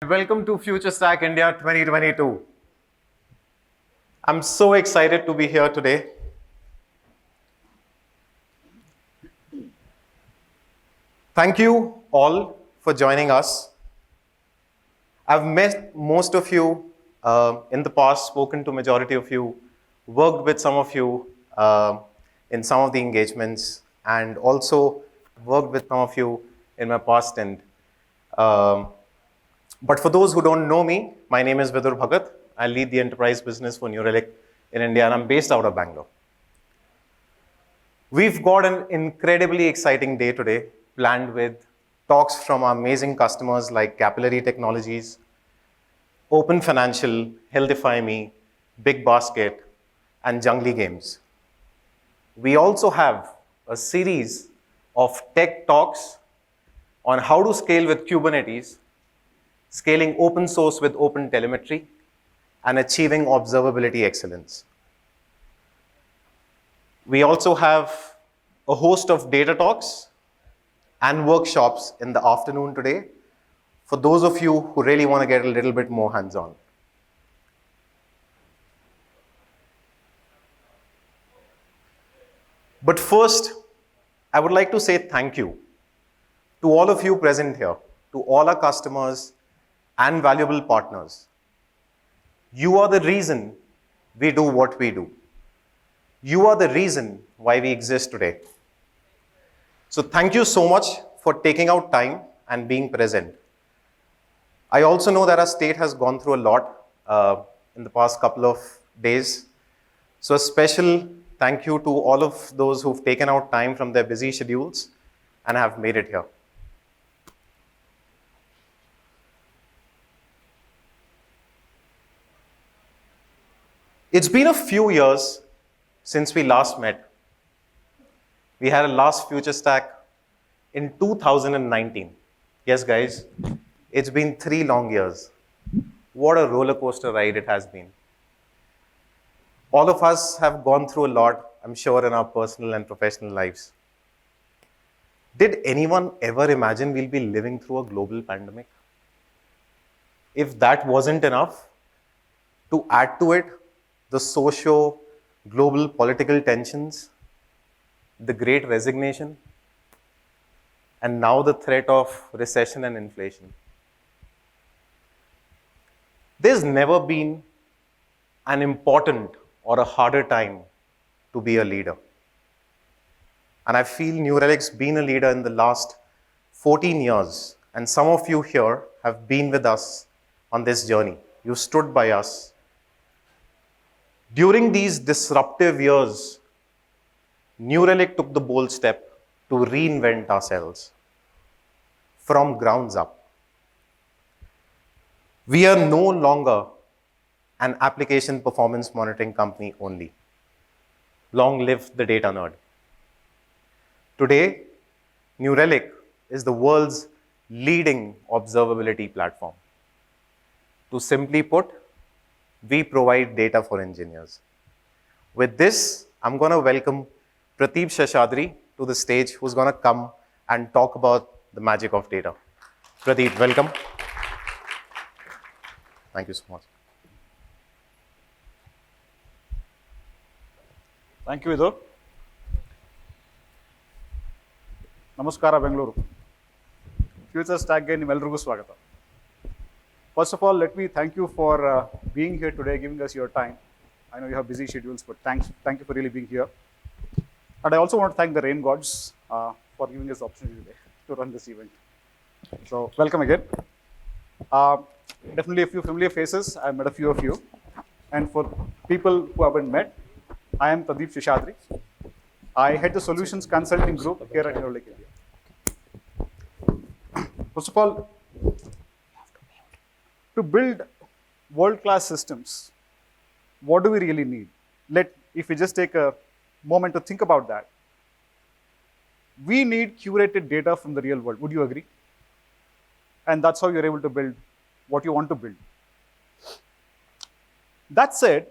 Welcome to Future Stack India 2022. I'm so excited to be here today. Thank you all for joining us. I've met most of you in the past, spoken to majority of you, worked with some of you in some of the engagements, and also worked with some of you in my past stint. But for those who don't know me, my name is Vidhur Bharat. I lead the enterprise business for Relic in India, and I'm based out of Bangalore. We've got an incredibly exciting day today, planned with talks from our amazing customers like Capillary Technologies, Open Financial, Healthify Me, Big Basket, and Jungly Games. We also have a series of tech talks on how to scale with Kubernetes, scaling open source with open telemetry, and achieving observability excellence. We also have a host of data talks and workshops in the afternoon today for those of you who really want to get a little bit more hands-on. But first, I would like to say thank you to all of you present here, to all our customers and valuable partners. You are the reason we do what we do. You are the reason why we exist today. So thank you so much for taking out time and being present. I also know that our state has gone through a lot in the past couple of days. So a special thank you to all of those who've taken out time from their busy schedules and have made it here. It's been a few years since we last met. We had a last Future Stack in 2019. Yes, guys, it's been 3 long years. What a roller coaster ride it has been. All of us have gone through a lot, I'm sure, in our personal and professional lives. Did anyone ever imagine we'll be living through a global pandemic? If that wasn't enough, to add to it, the socio-global political tensions, the great resignation, and now the threat of recession and inflation. There's never been an important or a harder time to be a leader. And I feel New Relic's been a leader in the last 14 years, and some of you here have been with us on this journey. You stood by us. During these disruptive years, New Relic took the bold step to reinvent ourselves from grounds up. We are no longer an application performance monitoring company only. Long live the data nerd. Today, New Relic is the world's leading observability platform. To simply put, we provide data for engineers. With this, I'm going to welcome Pradeep Seshadri to the stage, who's going to come and talk about the magic of data. Pradeep, welcome. Thank you so much. Thank you, Vidhur. Namaskara, Bengaluru. Future Stack ಗೆ ನಿಮ್ಮೆಲ್ಲರಿಗೂ ಸ್ವಾಗತ. First of all, let me thank you for being here today, giving us your time. I know you have busy schedules, but thank you for really being here. And I also want to thank the rain gods for giving us the opportunity today to run this event. So welcome again. Definitely a few familiar faces. I've met a few of you. And for people who haven't met, I am Pradeep Seshadri. I head the solutions consulting group here at Relic India. First of all, to build world-class systems, what do we really need? If we just take a moment to think about that, we need curated data from the real world. Would you agree? And that's how you're able to build what you want to build. That said,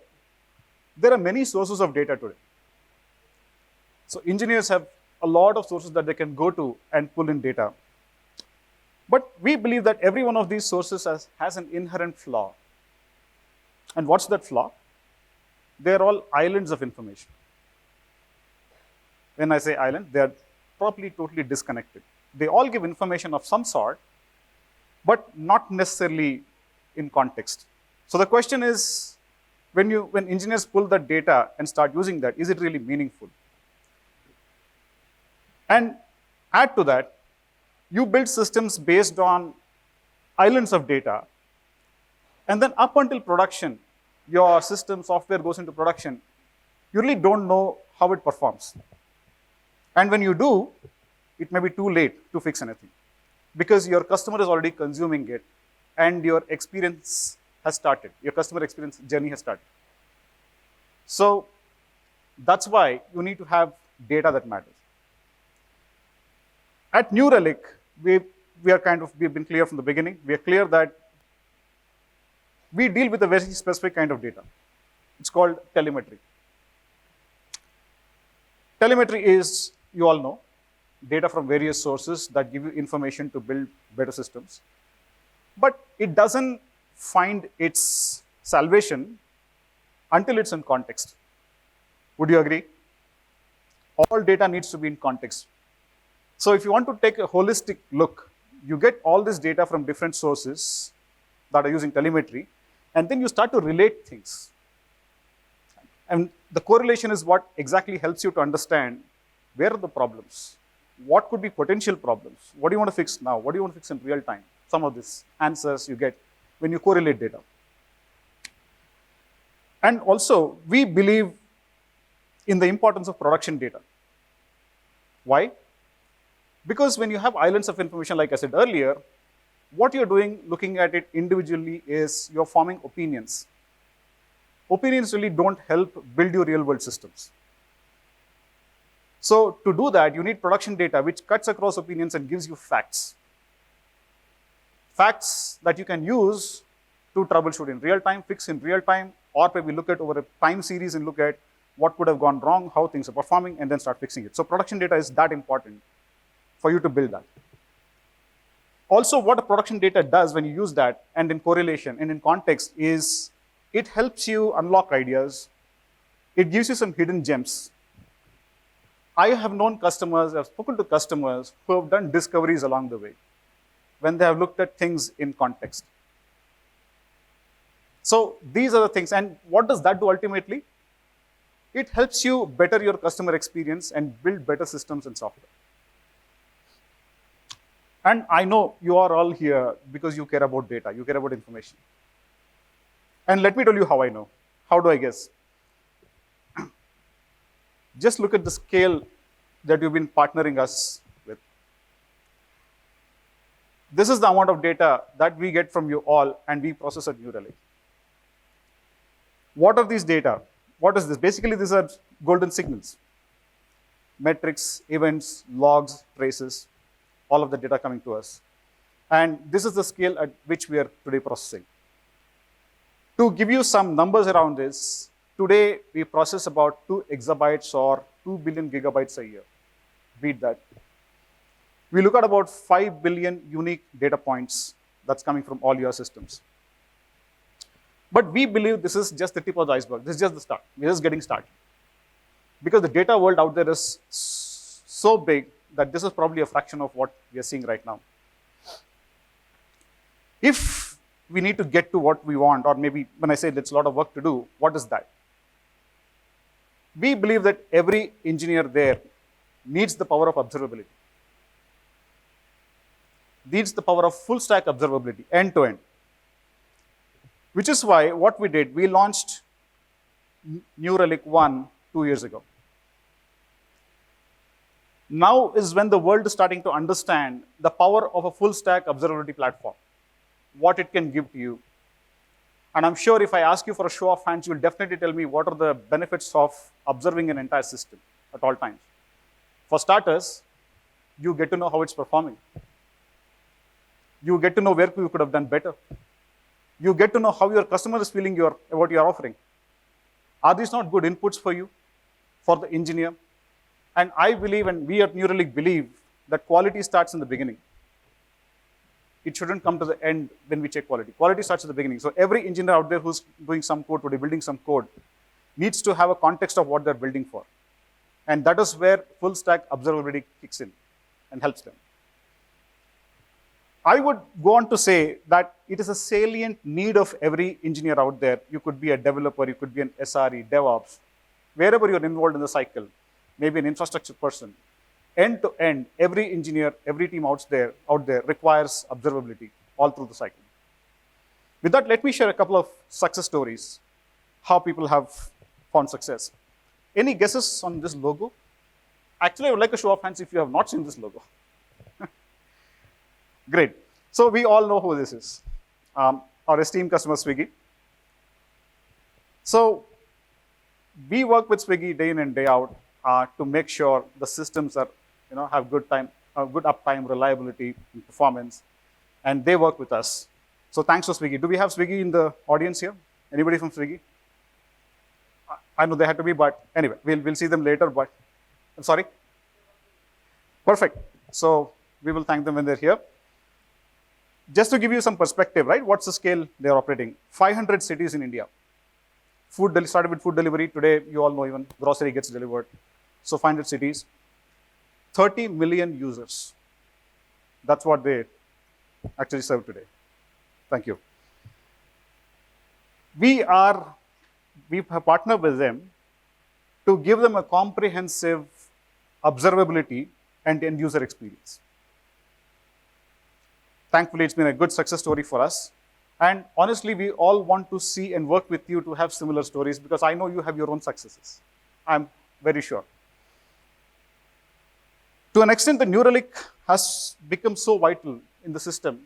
there are many sources of data today. So engineers have a lot of sources that they can go to and pull in data. But we believe that every one of these sources has an inherent flaw. And what's that flaw? They're all islands of information. When I say island, they're probably totally disconnected. They all give information of some sort, but not necessarily in context. So the question is, when engineers pull that data and start using that, is it really meaningful? And add to that, you build systems based on islands of data, and then up until production, your system software goes into production, you really don't know how it performs. And when you do, it may be too late to fix anything because your customer is already consuming it and your experience has started. Your customer experience journey has started. So that's why you need to have data that matters. At New Relic, we've been clear from the beginning. We are clear that we deal with a very specific kind of data. It's called telemetry. Telemetry is, you all know, data from various sources that give you information to build better systems. But it doesn't find its salvation until it's in context. Would you agree? All data needs to be in context. So if you want to take a holistic look, you get all this data from different sources that are using telemetry, and then you start to relate things. And the correlation is what exactly helps you to understand where are the problems, what could be potential problems, what do you want to fix now, what do you want to fix in real time. Some of these answers you get when you correlate data. And also, we believe in the importance of production data. Why? Because when you have islands of information, like I said earlier, what you're doing, looking at it individually, is you're forming opinions. Opinions really don't help build your real-world systems. So to do that, you need production data which cuts across opinions and gives you facts. Facts that you can use to troubleshoot in real time, fix in real time, or maybe look at over a time series and look at what could have gone wrong, how things are performing, and then start fixing it. So production data is that important for you to build that. Also, what a production data does when you use that, and in correlation and in context, is it helps you unlock ideas. It gives you some hidden gems. I have known customers, I've spoken to customers who have done discoveries along the way when they have looked at things in context. So these are the things. And what does that do ultimately? It helps you better your customer experience and build better systems and software. And I know you are all here because you care about data, you care about information. And let me tell you how I know. How do I guess? Just look at the scale that you've been partnering us with. This is the amount of data that we get from you all and we process at New Relic. What are these data? What is this? Basically, these are golden signals. Metrics, events, logs, traces, all of the data coming to us. And this is the scale at which we are today processing. To give you some numbers around this, today we process about 2 exabytes or 2 billion gigabytes a year. Beat that. We look at about 5 billion unique data points that's coming from all your systems. But we believe this is just the tip of the iceberg. This is just the start. We're just getting started. Because the data world out there is so big that this is probably a fraction of what we are seeing right now. If we need to get to what we want, or maybe when I say there's a lot of work to do, what is that? We believe that every engineer there needs the power of observability. Needs the power of full stack observability, end to end. Which is why what we did, we launched New Relic 1 2 years ago. Now is when the world is starting to understand the power of a full stack observability platform, what it can give to you. And I'm sure if I ask you for a show of hands, you'll definitely tell me what are the benefits of observing an entire system at all times. For starters, you get to know how it's performing. You get to know where you could have done better. You get to know how your customer is feeling about your offering. Are these not good inputs for you, for the engineer? And I believe, and we at New Relic believe, that quality starts in the beginning. it shouldn't come to the end when we check quality. Quality starts at the beginning. So every engineer out there who's doing some code today, building some code, needs to have a context of what they're building for. And that is where full stack observability kicks in and helps them. I would go on to say that it is a salient need of every engineer out there. You could be a developer, you could be an SRE, DevOps, wherever you're involved in the cycle, maybe an infrastructure person. End to end, every engineer, every team out there requires observability all through the cycle. With that, let me share a couple of success stories, how people have found success. Any guesses on this logo? Actually, I would like a show of hands if you have not seen this logo. Great. So we all know who this is, our esteemed customer, Swiggy. So we work with Swiggy day in and day out to make sure the systems are, have good uptime, reliability, and performance, and they work with us. So thanks to Swiggy. Do we have Swiggy in the audience here? Anybody from Swiggy? I know they had to be, but anyway, we'll see them later. But I'm sorry. Perfect. So we will thank them when they're here. Just to give you some perspective, right? What's the scale they're operating? 500 cities in India. Started with food delivery. Today, you all know even grocery gets delivered. So 500 cities, 30 million users. That's what they actually serve today. Thank you. We have partnered with them to give them a comprehensive observability and end user experience. Thankfully, it's been a good success story for us. And honestly, we all want to see and work with you to have similar stories because I know you have your own successes. I'm very sure. To an extent, the New Relic has become so vital in the system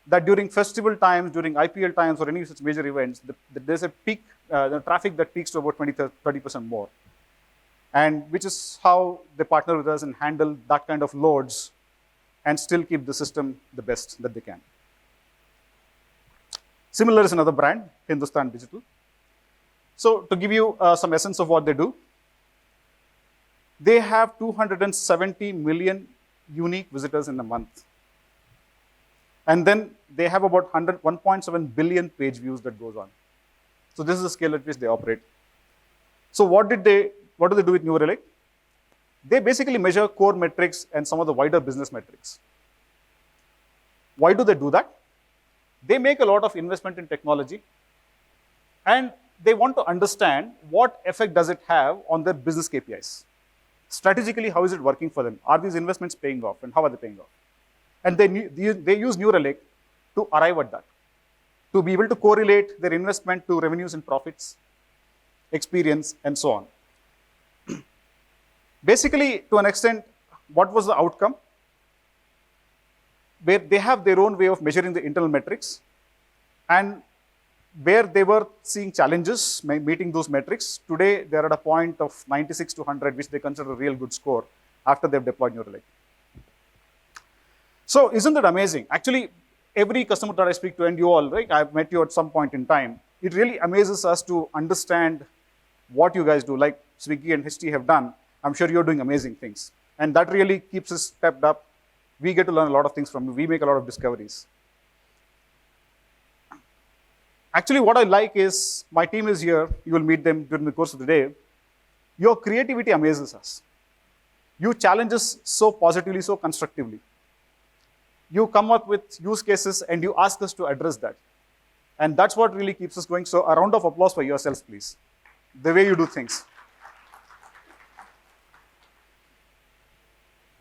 that during festival times, during IPL times, or any such major events, there's a peak, the traffic that peaks to about 30% more. And which is how they partner with us and handle that kind of loads and still keep the system the best that they can. Similar is another brand, Hindustan Digital. So to give you some essence of what they do, they have 270 million unique visitors in a month. And then they have about 1.7 billion page views that goes on. So this is the scale at which they operate. So what do they do with New Relic? They basically measure core metrics and some of the wider business metrics. Why do they do that? They make a lot of investment in technology, and they want to understand what effect does it have on their business KPIs. Strategically, how is it working for them? Are these investments paying off, and how are they paying off? And they use New Relic to arrive at that, to be able to correlate their investment to revenues and profits, experience, and so on. Basically, to an extent, what was the outcome? Where they have their own way of measuring the internal metrics, and where they were seeing challenges meeting those metrics, today they're at a point of 96 to 100, which they consider a real good score after they've deployed New Relic. So isn't that amazing? Actually, every customer that I speak to, and you all, right, I've met you at some point in time, it really amazes us to understand what you guys do, like Swiggy and HT have done. I'm sure you're doing amazing things. And that really keeps us stepped up. We get to learn a lot of things from you. We make a lot of discoveries. Actually, what I like is, my team is here. You will meet them during the course of the day. Your creativity amazes us. You challenge us so positively, so constructively. You come up with use cases and you ask us to address that. And that's what really keeps us going. So a round of applause for yourselves, please. The way you do things.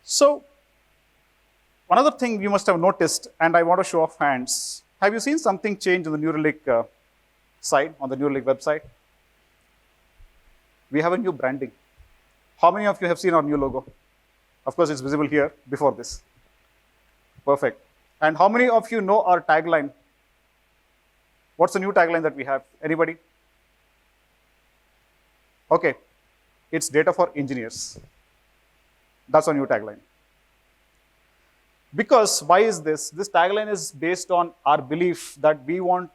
So, another thing you must have noticed, and I want to show of hands, have you seen something change on the New Relic side, on the New Relic website? We have a new branding. How many of you have seen our new logo? Of course, it's visible here before this. Perfect. And how many of you know our tagline? What's the new tagline that we have? Anybody? Okay. It's data for engineers. That's our new tagline. Because why is this? This tagline is based on our belief that we want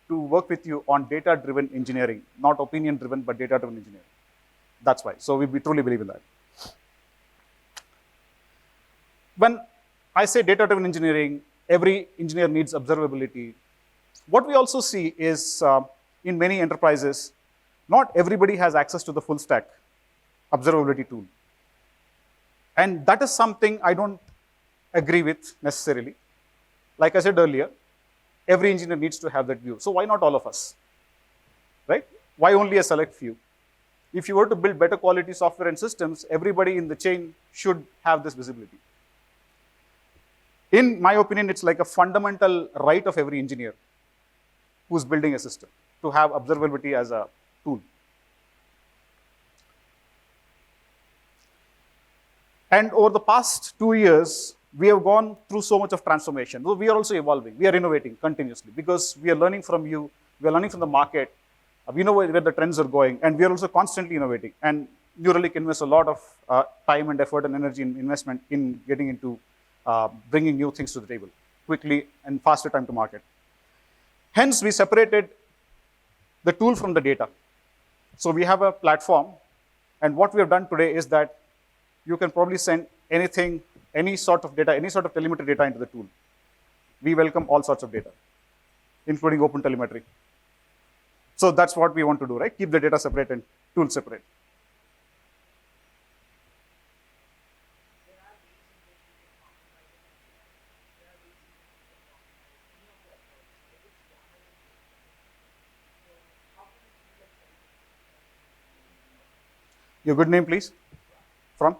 to work with you on data-driven engineering, not opinion-driven, but data-driven engineering. That's why. So we truly believe in that. When I say data-driven engineering, Every engineer needs observability. What we also see is in many enterprises, not everybody has access to the full stack observability tool. And that is something I don't agree with necessarily. Like I said earlier, every engineer needs to have that view. So why not all of us, right? Why only a select few? If you were to build better quality software and systems, everybody in the chain should have this visibility. In my opinion, it's like a fundamental right of every engineer who's building a system to have observability as a tool. And over the past 2 years, we have gone through so much of transformation. So we are also evolving. We are innovating continuously because we are learning from you. We are learning from the market. We know where the trends are going, and we are also constantly innovating. And New Relic invests a lot of time and effort and energy and investment in getting into bringing new things to the table quickly and faster time to market. Hence, we separated the tool from the data. So we have a platform, and what we have done today is that you can probably send anything, any sort of data, any sort of telemetry data into the tool. We welcome all sorts of data, including open telemetry. So that's what we want to do, right? Keep the data separate and tool separate. Your good name, please? From?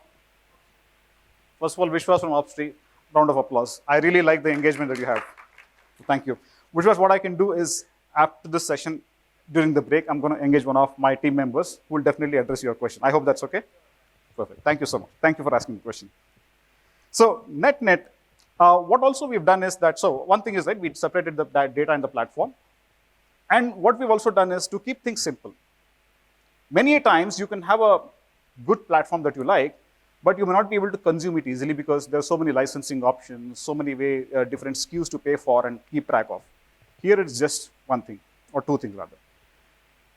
First of all, Vishwas from Upstream. Round of applause. I really like the engagement that you have. Thank you. Vishwas, what I can do is, after this session, during the break, I'm going to engage one of my team members who will definitely address your question. I hope that's okay? Perfect. Thank you so much. Thank you for asking the question. So, net, what also we've done is that, so one thing is that we separated that data in the platform. And what we've also done is to keep things simple. Many times you can have a good platform that you like, but you may not be able to consume it easily because there are so many licensing options, so many different SKUs to pay for and keep track of. Here it's just one thing, or two things rather.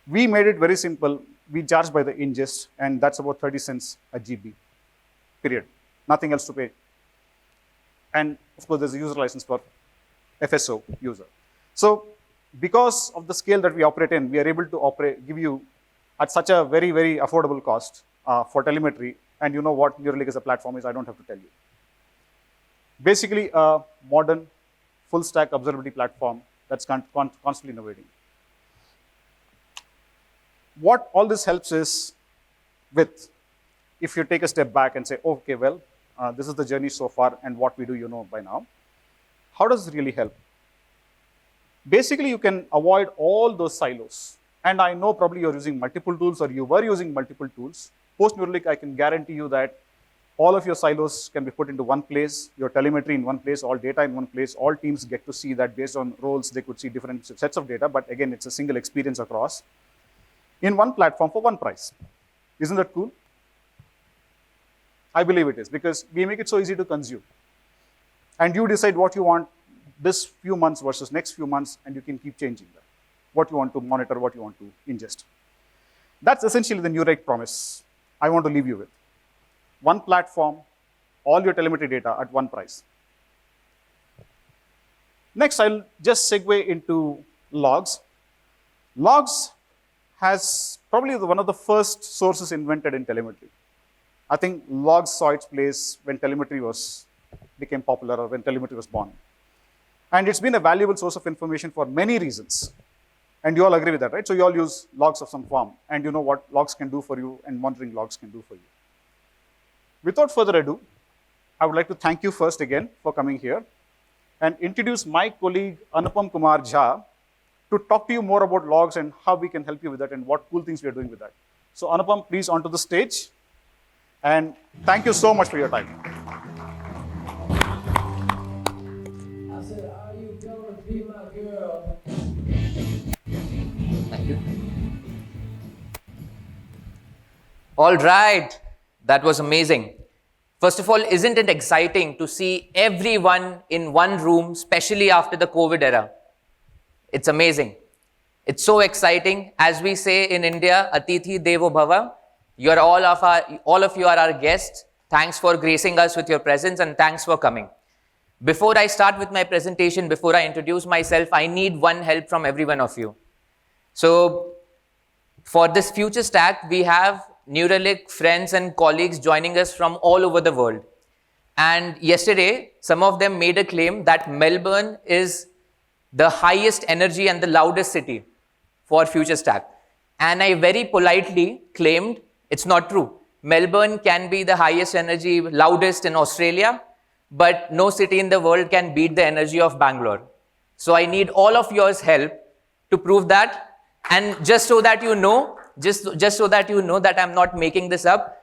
We made it very simple. We charge by the ingest, and that's about 30 cents a GB, period. Nothing else to pay. And of course, there's a user license for FSO user. So because of the scale that we operate in, we are able to give you at such a very, very affordable cost for telemetry. And you know what New Relic as a platform is, I don't have to tell you. Basically, a modern, full-stack observability platform that's constantly innovating. What all this helps is with, if you take a step back and say, okay, well, this is the journey so far, and what we do, you know by now. How does it really help? Basically, you can avoid all those silos. And I know probably you're using multiple tools, or you were using multiple tools. Post New Relic, I can guarantee you that all of your silos can be put into one place, your telemetry in one place, all data in one place. All teams get to see that based on roles, they could see different sets of data. But again, it's a single experience across in one platform for one price. Isn't that cool? I believe it is, because we make it so easy to consume. And you decide what you want this few months versus next few months, and you can keep changing that. What you want to monitor, what you want to ingest. That's essentially the New Relic promise I want to leave you with. One platform, all your telemetry data at one price. Next, I'll just segue into logs. Logs has probably one of the first sources invented in telemetry. I think logs saw its place when telemetry became popular, or when telemetry was born. And it's been a valuable source of information for many reasons. And you all agree with that, right? So you all use logs of some form, and you know what logs can do for you and monitoring logs can do for you. Without further ado, I would like to thank you first again for coming here and introduce my colleague Anupam Kumar Jha to talk to you more about logs and how we can help you with that and what cool things we are doing with that. So Anupam, please onto the stage. And thank you so much for your time. I said, are you gonna be my girl? Thank you. All right, that was amazing. First of all, isn't it exciting to see everyone in one room, especially after the COVID era? It's amazing. It's so exciting. As we say in India, Atithi Devo Bhava. You're all of you are our guests. Thanks for gracing us with your presence, and thanks for coming. Before I start with my presentation, before I introduce myself, I need one help from every one of you. So for this future stack, we have New Relic friends and colleagues joining us from all over the world. And yesterday, some of them made a claim that Melbourne is the highest energy and the loudest city for future stack. And I very politely claimed it's not true. Melbourne can be the highest energy, loudest in Australia, but no city in the world can beat the energy of Bangalore. So I need all of yours help to prove that. And just so that you know, just so that you know that I'm not making this up,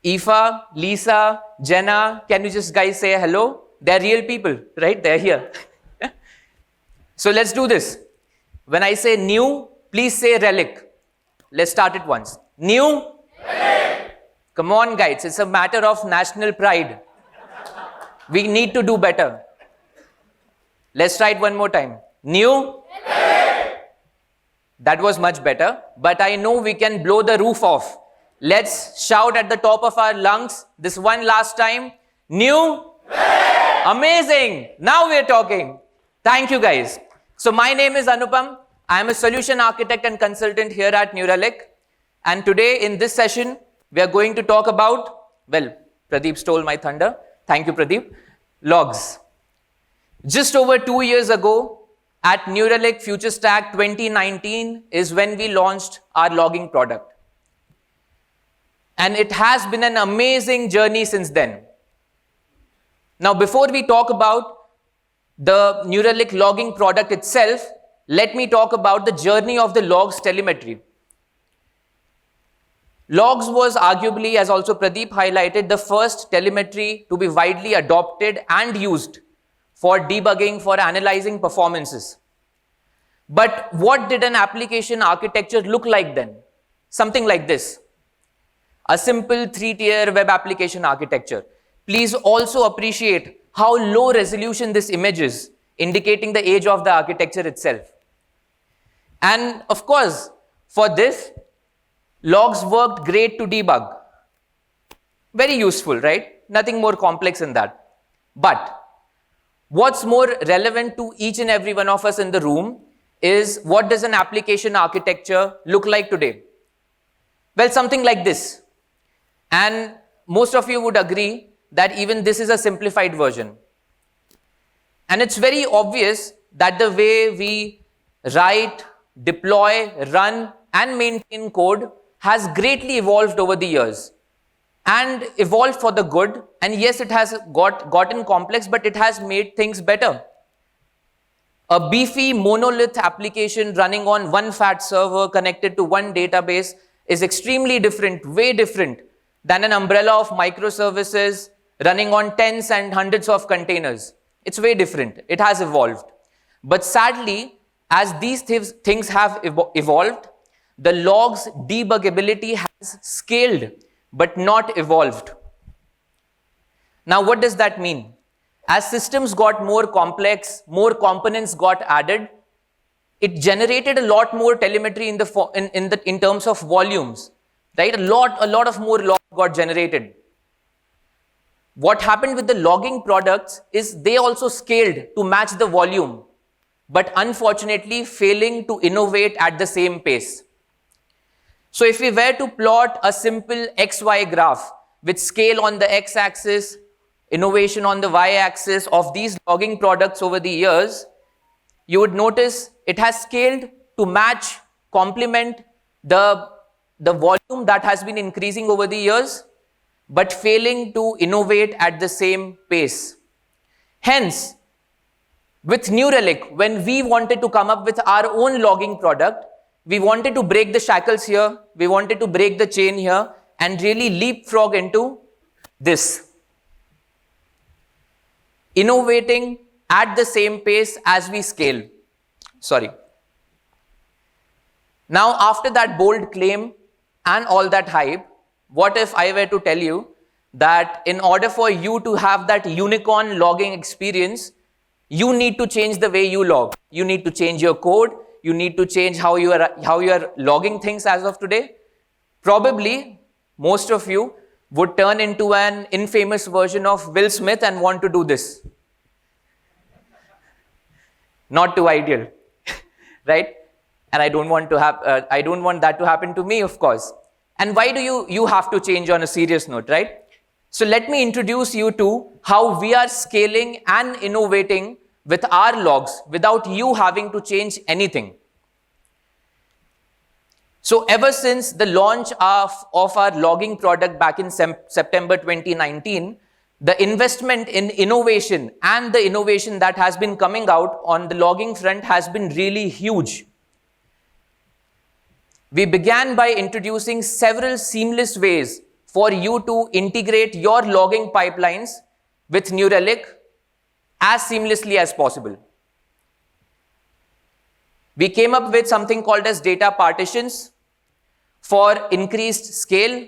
Aoife, Lisa, Jenna, can you just guys say hello? They're real people, right? They're here. So let's do this. When I say new, please say relic. Let's start it once. New? Relic. Come on, guys. It's a matter of national pride. We need to do better. Let's try it one more time. New? Relic. That was much better, but I know we can blow the roof off. Let's shout at the top of our lungs this one last time. New? Relic. Amazing. Now we're talking. Thank you, guys. So my name is Anupam. I am a solution architect and consultant here at New Relic. And today in this session, we are going to talk about, well, Pradeep stole my thunder. Thank you, Pradeep. Logs. Just over 2 years ago, at New Relic Future Stack 2019 is when we launched our logging product. And it has been an amazing journey since then. Now, before we talk about the New Relic logging product itself, let me talk about the journey of the logs telemetry. Logs was arguably, as also Pradeep highlighted, the first telemetry to be widely adopted and used for debugging, for analyzing performances. But what did an application architecture look like then? Something like this. A simple 3-tier web application architecture. Please also appreciate how low resolution this image is, indicating the age of the architecture itself. And of course, for this, logs worked great to debug. Very useful, right? Nothing more complex than that. But what's more relevant to each and every one of us in the room is what does an application architecture look like today? Well, something like this. And most of you would agree that even this is a simplified version. And it's very obvious that the way we write, deploy, run, and maintain code has greatly evolved over the years. And evolved for the good. And yes, it has gotten complex, but it has made things better. A beefy monolith application running on one fat server connected to one database is extremely different, way different than an umbrella of microservices running on tens and hundreds of containers. It's way different. It has evolved. But sadly, as these things have evolved, the logs debuggability has scaled, but not evolved. Now, what does that mean? As systems got more complex, more components got added, it generated a lot more telemetry in terms of volumes, right? A lot of more logs got generated. What happened with the logging products is they also scaled to match the volume, but unfortunately failing to innovate at the same pace. So if we were to plot a simple XY graph with scale on the x-axis, innovation on the y-axis of these logging products over the years, you would notice it has scaled to match, complement the volume that has been increasing over the years, but failing to innovate at the same pace. Hence, with New Relic, when we wanted to come up with our own logging product, we wanted to break the shackles here, we wanted to break the chain here, and really leapfrog into this. Innovating at the same pace as we scale. Sorry. Now, after that bold claim and all that hype, what if I were to tell you that in order for you to have that unicorn logging experience, you need to change the way you log. You need to change your code. You need to change how you are logging things as of today. Probably, most of you would turn into an infamous version of Will Smith and want to do this. Not too ideal, right? And I don't want that to happen to me, of course. And why do you have to change on a serious note, right? So let me introduce you to how we are scaling and innovating with our logs without you having to change anything. So ever since the launch of our logging product back in September 2019, the investment in innovation and the innovation that has been coming out on the logging front has been really huge. We began by introducing several seamless ways for you to integrate your logging pipelines with New Relic as seamlessly as possible. We came up with something called as data partitions for increased scale,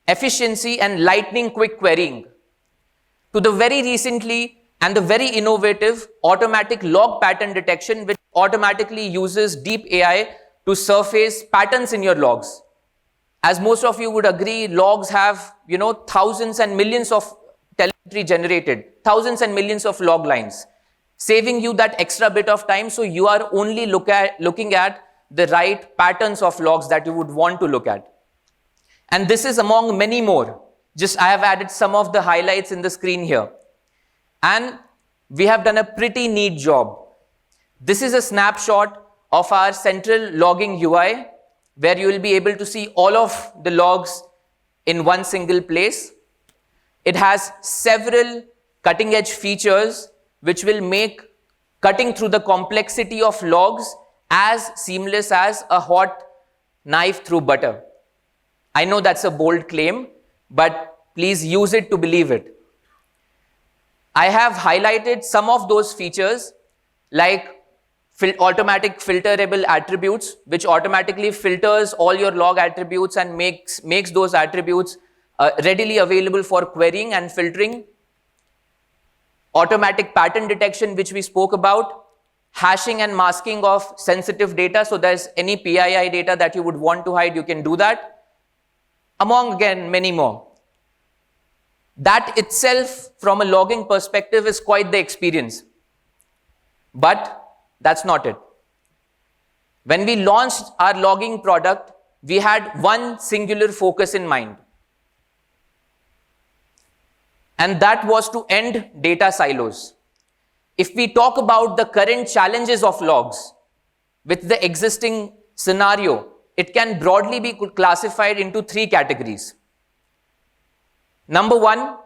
efficiency, and lightning quick querying, to the very recently and the very innovative automatic log pattern detection, which automatically uses deep AI to surface patterns in your logs. As most of you would agree, logs have, thousands and millions of telemetry generated, thousands and millions of log lines, saving you that extra bit of time, so you are only looking at the right patterns of logs that you would want to look at. And this is among many more. Just I have added some of the highlights in the screen here. And we have done a pretty neat job. This is a snapshot of our central logging UI, where you will be able to see all of the logs in one single place. It has several cutting-edge features which will make cutting through the complexity of logs as seamless as a hot knife through butter. I know that's a bold claim, but please use it to believe it. I have highlighted some of those features, like automatic filterable attributes, which automatically filters all your log attributes and makes those attributes readily available for querying and filtering. Automatic pattern detection, which we spoke about. Hashing and masking of sensitive data, so there's any PII data that you would want to hide, you can do that. Among, again, many more. That itself, from a logging perspective, is quite the experience. But that's not it. When we launched our logging product, we had one singular focus in mind. And that was to end data silos. If we talk about the current challenges of logs with the existing scenario, it can broadly be classified into three categories. Number one,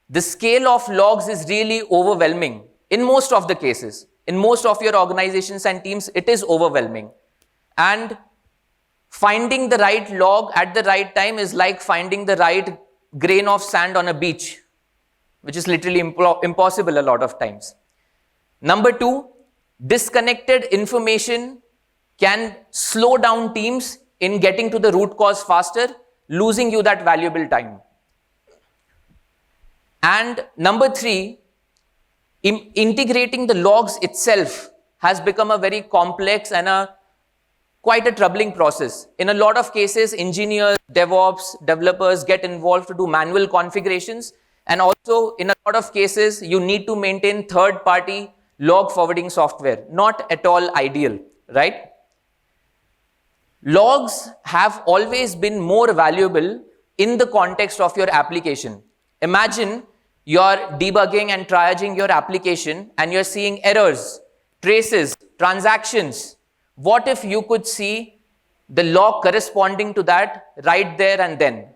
the scale of logs is really overwhelming in most of the cases. In most of your organizations and teams, it is overwhelming. And finding the right log at the right time is like finding the right grain of sand on a beach, which is literally impossible a lot of times. Number two, disconnected information can slow down teams in getting to the root cause faster, losing you that valuable time. And number three, integrating the logs itself has become a very complex and quite a troubling process. In a lot of cases, engineers, DevOps, developers get involved to do manual configurations. And also, in a lot of cases, you need to maintain third-party log forwarding software. Not at all ideal, right? Logs have always been more valuable in the context of your application. Imagine you're debugging and triaging your application and you're seeing errors, traces, transactions. What if you could see the log corresponding to that right there and then?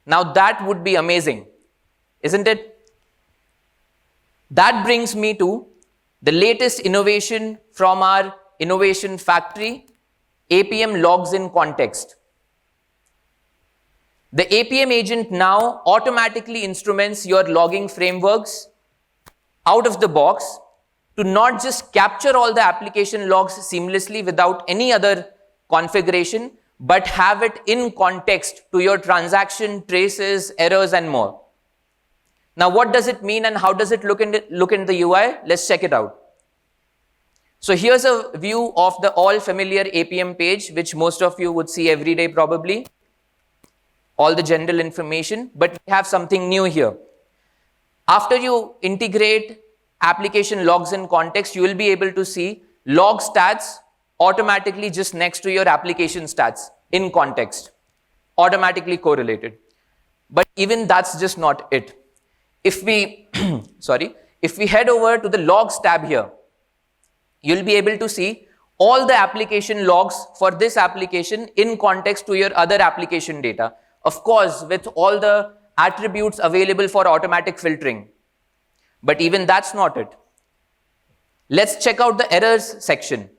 Now that would be amazing, isn't it? That brings me to the latest innovation from our innovation factory, APM logs in context. The APM agent now automatically instruments your logging frameworks out of the box to not just capture all the application logs seamlessly without any other configuration, but have it in context to your transaction, traces, errors, and more. Now, what does it mean and how does it look in the UI? Let's check it out. So here's a view of the all familiar APM page, which most of you would see every day probably. All the general information, but we have something new here. After you integrate application logs in context, you will be able to see log stats automatically just next to your application stats in context, automatically correlated. But even that's just not it. If we, if we head over to the logs tab here, you'll be able to see all the application logs for this application in context to your other application data. Of course, with all the attributes available for automatic filtering. But even that's not it. Let's check out the errors section.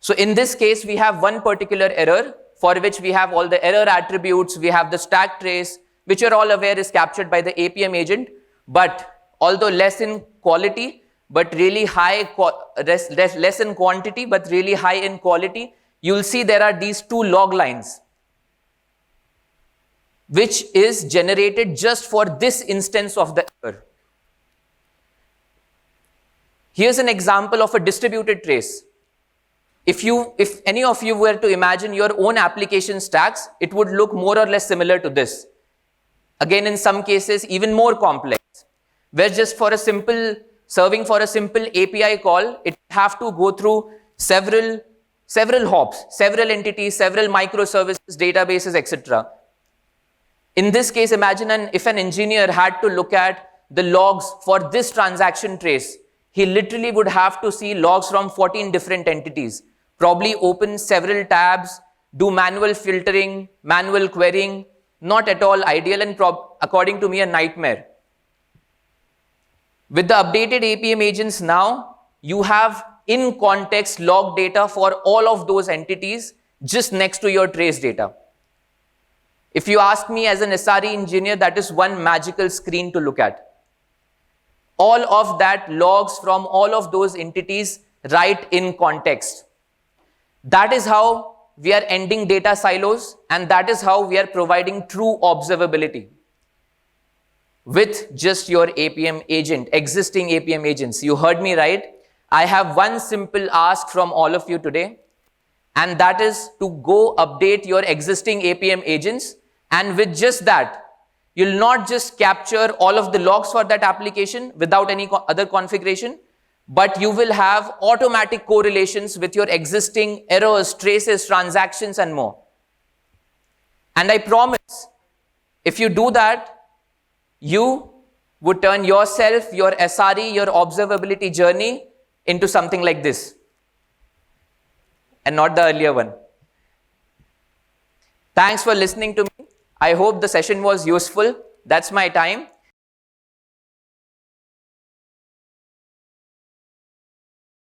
So in this case, we have one particular error for which we have all the error attributes. We have the stack trace, which you're all aware is captured by the APM agent, but although less in quality, but really high, less in quantity, but really high in quality, you'll see there are these two log lines, which is generated just for this instance of the error. Here's an example of a distributed trace. If any of you were to imagine your own application stacks, it would look more or less similar to this. Again, in some cases, even more complex, where just for a simple serving for a simple API call, it have to go through several hops, several entities, several microservices, databases, etc. In this case, imagine if an engineer had to look at the logs for this transaction trace, he literally would have to see logs from 14 different entities, probably open several tabs, do manual filtering, manual querying, not at all ideal and according to me a nightmare. With the updated APM agents now, you have in context log data for all of those entities just next to your trace data. If you ask me as an SRE engineer, that is one magical screen to look at. All of that logs from all of those entities right in context. That is how we are ending data silos, and that is how we are providing true observability with just your APM agent, existing APM agents. You heard me right. I have one simple ask from all of you today, and that is to go update your existing APM agents. And with just that, you'll not just capture all of the logs for that application without any other configuration, but you will have automatic correlations with your existing errors, traces, transactions, and more. And I promise, if you do that, you would turn yourself, your SRE, your observability journey into something like this, and not the earlier one. Thanks for listening to me. I hope the session was useful. That's my time.